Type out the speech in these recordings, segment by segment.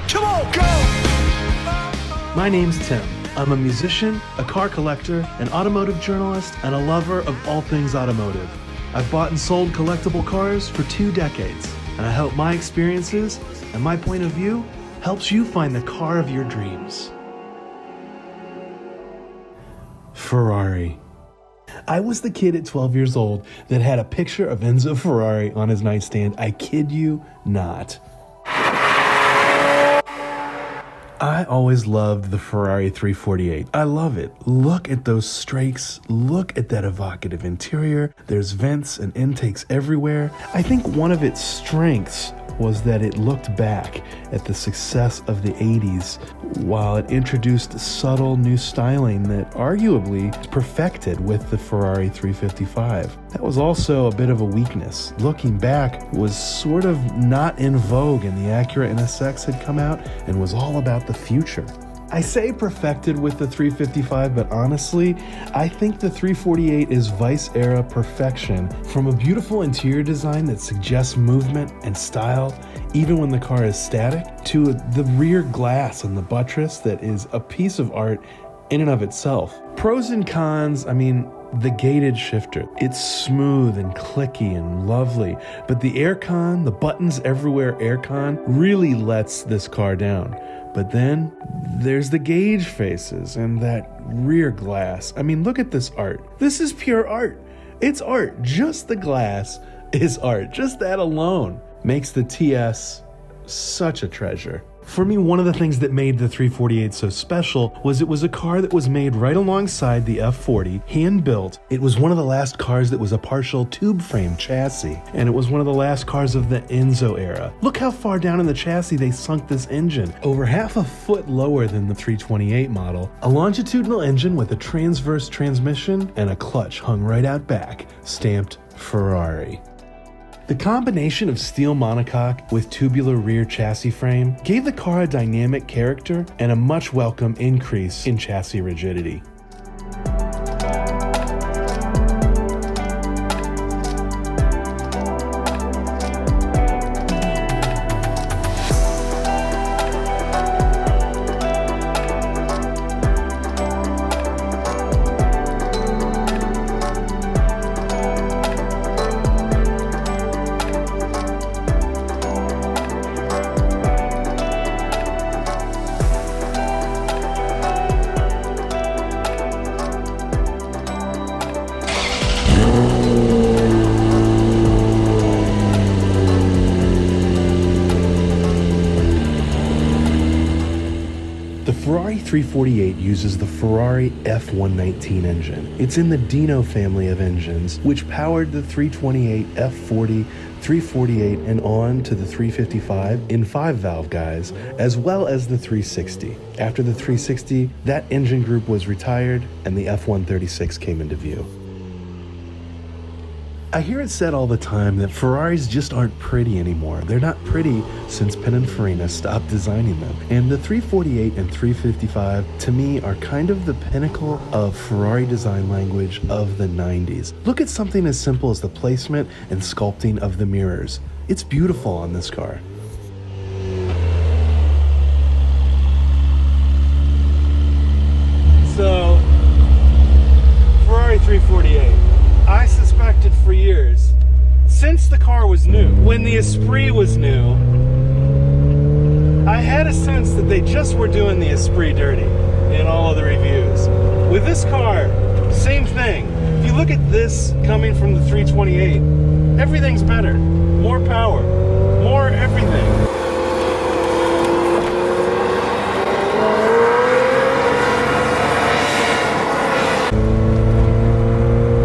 Come on, go! My name's Tim. I'm a musician, a car collector, an automotive journalist, and a lover of all things automotive. I've bought and sold collectible cars for 2 decades, and I hope my experiences and my point of view helps you find the car of your dreams. Ferrari. I was the kid at 12 years old that had a picture of Enzo Ferrari on his nightstand. I kid you not. I always loved the Ferrari 348. I love it. Look at those strakes. Look at that evocative interior. There's vents and intakes everywhere. I think one of its strengths was that it looked back at the success of the 80s while it introduced subtle new styling that arguably perfected with the Ferrari 355. That was also a bit of a weakness. Looking back, was sort of not in vogue, and the Acura NSX had come out and was all about the future. I say perfected with the 355, but honestly, I think the 348 is Vice-era perfection, from a beautiful interior design that suggests movement and style, even when the car is static, to the rear glass and the buttress that is a piece of art in and of itself. Pros and cons, the gated shifter. It's smooth and clicky and lovely, but the aircon, the buttons everywhere aircon, really lets this car down. But then there's the gauge faces and that rear glass. Look at this art. This is pure art. It's art. Just the glass is art. Just that alone makes the TS such a treasure. For me, one of the things that made the 348 so special was it was a car that was made right alongside the F40, hand-built. It was one of the last cars that was a partial tube frame chassis, and it was one of the last cars of the Enzo era. Look how far down in the chassis they sunk this engine, over half a foot lower than the 328 model. A longitudinal engine with a transverse transmission and a clutch hung right out back, stamped Ferrari. The combination of steel monocoque with tubular rear chassis frame gave the car a dynamic character and a much welcome increase in chassis rigidity. The Ferrari 348 uses the Ferrari F119 engine. It's in the Dino family of engines, which powered the 328, F40, 348, and on to the 355 in 5-valve guise, as well as the 360. After the 360, that engine group was retired, and the F136 came into view. I hear it said all the time that Ferraris just aren't pretty anymore. They're not pretty since Pininfarina stopped designing them. And the 348 and 355, to me, are kind of the pinnacle of Ferrari design language of the 90s. Look at something as simple as the placement and sculpting of the mirrors. It's beautiful on this car. So, Ferrari 348. I suspected for years, since the car was new, when the Esprit was new, I had a sense that they just were doing the Esprit dirty in all of the reviews. With this car, same thing. If you look at this coming from the 328, everything's better. More power, more everything.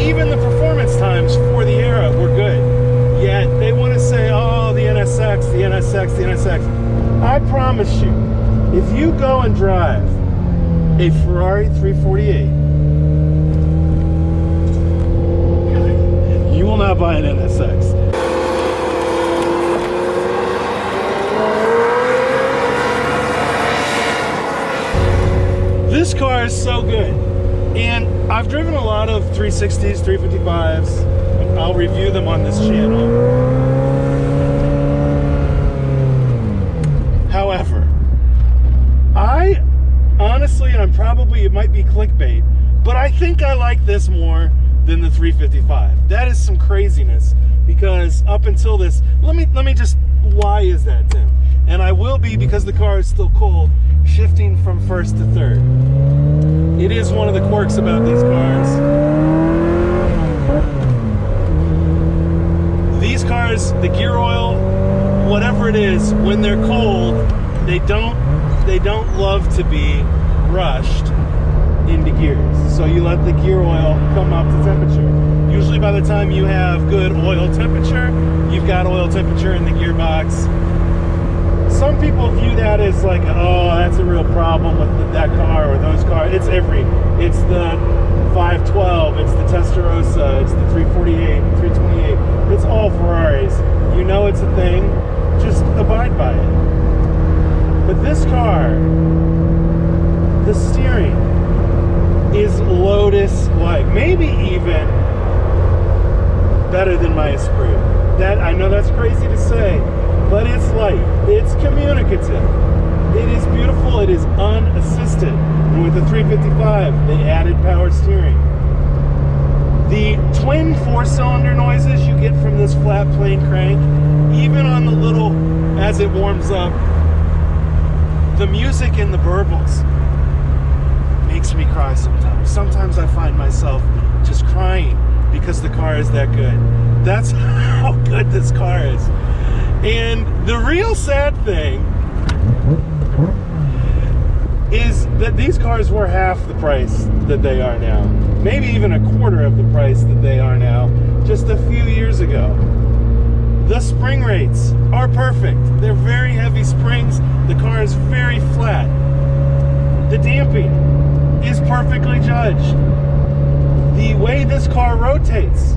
Even the performance times for the era were good. Yet they want to say, oh, the NSX, the NSX, the NSX. I promise you, if you go and drive a Ferrari 348, you will not buy an NSX. This car is so good. And I've driven a lot of 360s, 355s. I'll review them on this channel. However, maybe it might be clickbait, but I think I like this more than the 355. That is some craziness, because up until this, let me just, why is that, Tim? And I will be, because the car is still cold, shifting from first to third. It is one of the quirks about these cars. These cars, the gear oil, whatever it is, when they're cold, they don't love to be rushed into gears. So you let the gear oil come up to temperature. Usually by the time you have good oil temperature, you've got oil temperature in the gearbox. Some people view that as like, oh, that's a real problem with that car or those cars. It's the 512, it's the Testarossa, it's the 348, 328. It's all Ferraris. You know it's a thing. Just abide by it. But this car, the steering is Lotus-like, maybe even better than my Esprit. That, I know that's crazy to say, but it's light, it's communicative, it is beautiful, it is unassisted. And with the 355, they added power steering. The twin 4-cylinder noises you get from this flat plane crank, even on the little, as it warms up, the music in the burbles makes me cry sometimes. Sometimes I find myself just crying because the car is that good. That's how good this car is. And the real sad thing is that these cars were half the price that they are now. Maybe even a quarter of the price that they are now, just a few years ago. The spring rates are perfect. They're very heavy springs. The car is very flat. The damping is perfectly judged. The way this car rotates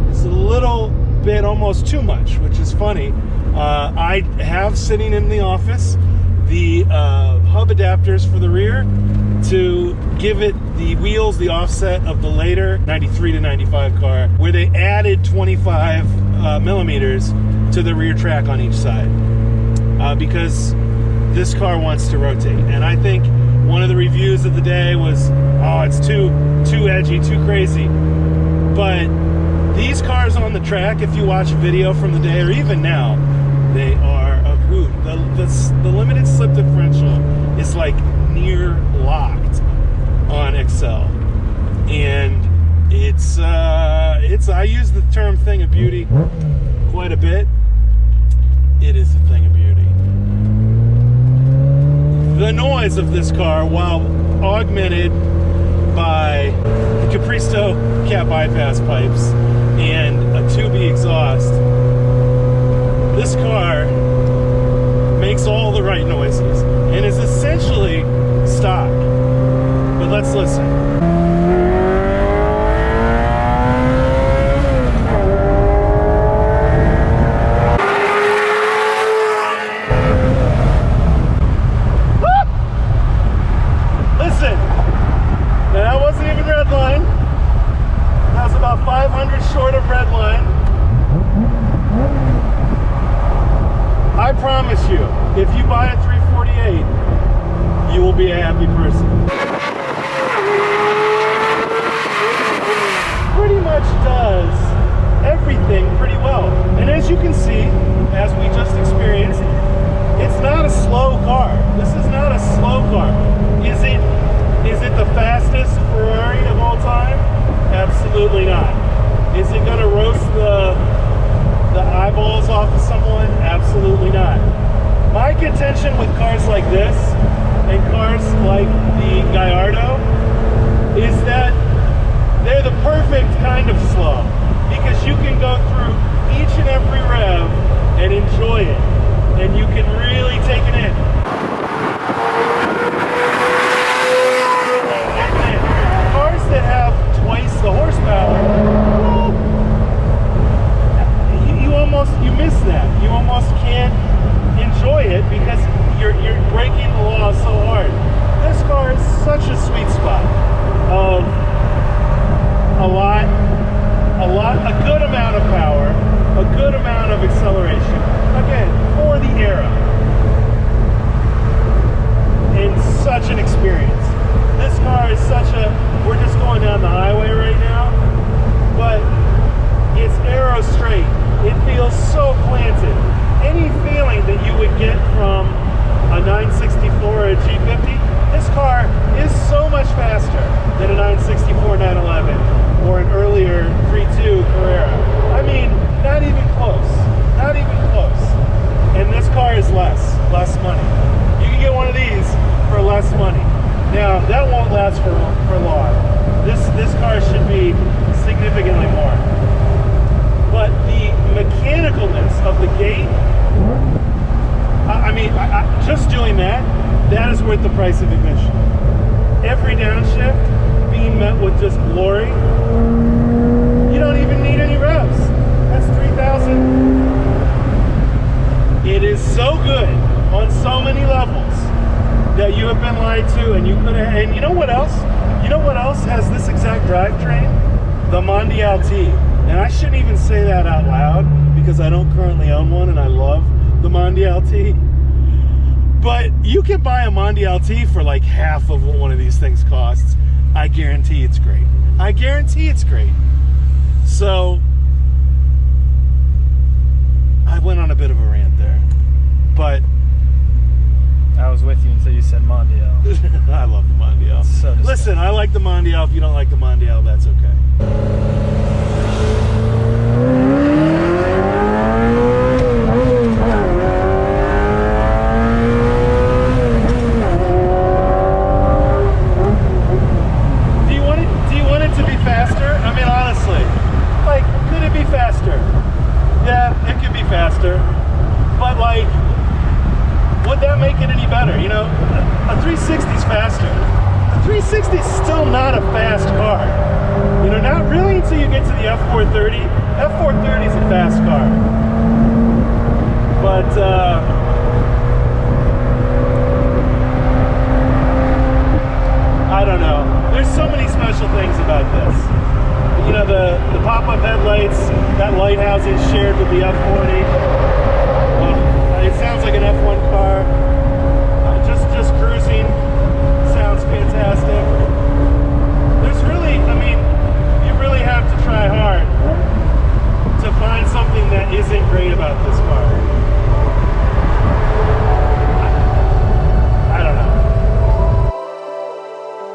is a little bit almost too much, which is funny. I have sitting in the office the hub adapters for the rear to give it the wheels, the offset of the later 93 to 95 car, where they added 25 millimeters to the rear track on each side, because this car wants to rotate. And I think one of the reviews of the day was, oh, it's too edgy, too crazy. But these cars on the track, if you watch a video from the day or even now, they are a hoot. The limited slip differential is like near locked on Excel, and it's I use the term thing of beauty quite a bit. It is a thing of beauty. The noise of this car, while augmented by the Capristo cat bypass pipes and a 2B exhaust, this car makes all the right noises and is essentially stock. But let's listen. Listen, now that wasn't even red line. That was about 500 short of red line. I promise you, if you buy a 348, you will be a happy person. Pretty much does everything pretty well. And as you can see, as we just experienced, it's not a slow car. This is not a slow car. Is it the fastest Ferrari of all time? Absolutely not. Is it going to roast the eyeballs off of someone? Absolutely not. My contention with cars like this and cars like the Gallardo is that they're the perfect kind of slow, because you can go through each and every rev and enjoy it, and you can really take it in. Cars that have twice the horsepower, well, you miss that. You almost can't enjoy it because you're breaking the law so hard. This car is such a sweet spot of a good amount of power, a good amount of acceleration. Again, for the era. that is worth the price of admission. Every downshift being met with just glory. You don't even need any revs. That's 3,000. It is so good on so many levels that you have been lied to, and you could have. And you know what else? You know what else has this exact drivetrain? The Mondial T. And I shouldn't even say that out loud because I don't currently own one, and I love the Mondial T. But you can buy a Mondial T for like half of what one of these things costs. I guarantee it's great. I guarantee it's great. So I went on a bit of a rant there, but I was with you until you said Mondial. I love the Mondial. So disgusting. Listen, I like the Mondial. If you don't like the Mondial, that's okay. Do you want it to be faster? I mean, honestly, like, could it be faster? Yeah, it could be faster, but like, would that make it any better? You know, a 360 is faster. The 360 is still not a fast car. You know, not really until you get to the F430. F430 is a fast car. But, I don't know. There's so many special things about this. You know, the pop-up headlights, that lighthouse is shared with the F40. It sounds like an F1 car. Just cruising. Sounds fantastic. There's really, I mean, you really have to try hard to find something that isn't great about this car. I don't know.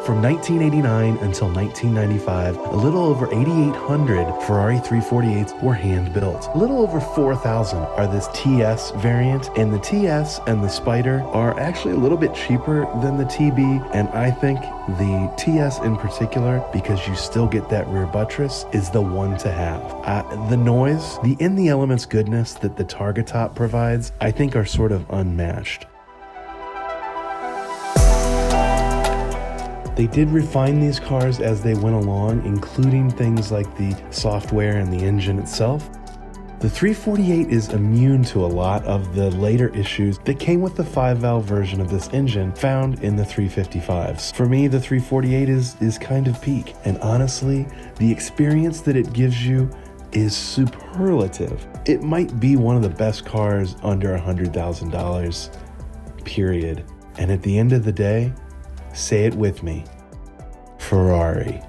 From 1989 until 1995, a little over 8,800 Ferrari 348s were hand-built. A little over 4,000 are this TS variant, and the TS and the Spider are actually a little bit cheaper than the TB, and I think the TS in particular, because you still get that rear buttress, is the one to have. The noise, the in the elements goodness that the Targa top provides, I think are sort of unmatched. They did refine these cars as they went along, including things like the software and the engine itself. The 348 is immune to a lot of the later issues that came with the 5-valve version of this engine found in the 355s. For me, the 348 is kind of peak, and honestly, the experience that it gives you is superlative. It might be one of the best cars under $100,000, period. And at the end of the day, say it with me, Ferrari.